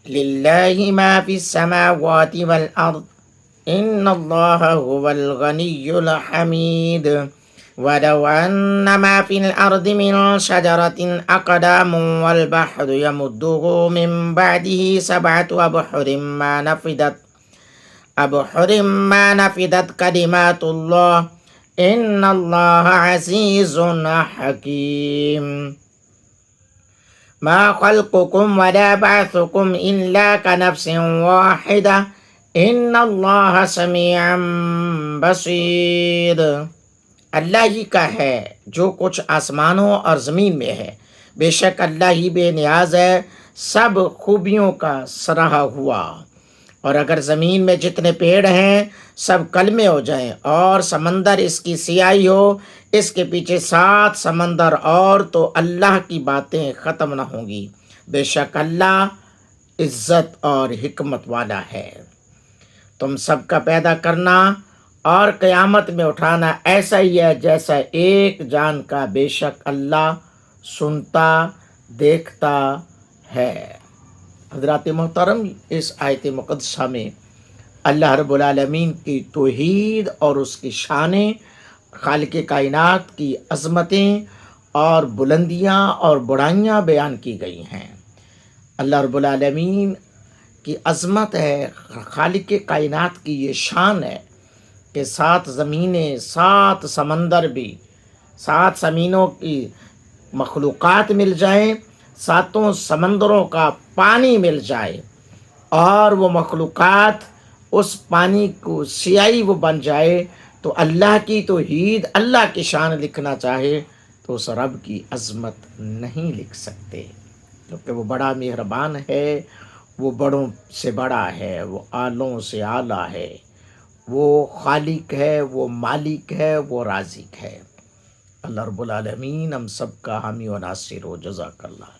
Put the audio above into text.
للہ ما فی السماوات والارض ان اللہ هو الغنی الحمید ولو ان ما فی الارض من شجرة اقدام والبحر يمده من بعده سبعة ابحر ما نفدت کلمات اللہ ان اللہ عزیز حکیم ما خلقكم ولا بعثكم إلا كنفس واحدة ان اللہ سمیع بصیر۔ اللہ ہی کا ہے جو کچھ آسمانوں اور زمین میں ہے، بے شک اللہ ہی بے نیاز ہے، سب خوبیوں کا سراہا ہوا۔ اور اگر زمین میں جتنے پیڑ ہیں سب کلمے ہو جائیں اور سمندر اس کی سیاہی ہو، اس کے پیچھے 7 سمندر اور، تو اللہ کی باتیں ختم نہ ہوں گی۔ بے شک اللہ عزت اور حکمت والا ہے۔ تم سب کا پیدا کرنا اور قیامت میں اٹھانا ایسا ہی ہے جیسا ایک جان کا، بے شک اللہ سنتا دیکھتا ہے۔ حضرات محترم، اس آیت مقدسہ میں اللہ رب العالمین کی توحید اور اس کی شانیں، خالق کائنات کی عظمتیں اور بلندیاں اور بڑائیاں بیان کی گئی ہیں۔ اللہ رب العالمین کی عظمت ہے، خالق کائنات کی یہ شان ہے کہ 7 زمینیں، 7 سمندر بھی، 7 زمینوں کی مخلوقات مل جائیں، 7 سمندروں کا پانی مل جائے اور وہ مخلوقات اس پانی کو سیاہی وہ بن جائے، تو اللہ کی توحید، اللہ کی شان لکھنا چاہے تو اس رب کی عظمت نہیں لکھ سکتے، کیونکہ وہ بڑا مہربان ہے، وہ بڑوں سے بڑا ہے، وہ اعلیٰ سے اعلیٰ ہے، وہ خالق ہے، وہ مالک ہے، وہ رازق ہے۔ اللہ رب العالمین ہم سب کا حامی و ناصر ہو۔ جزاک اللہ۔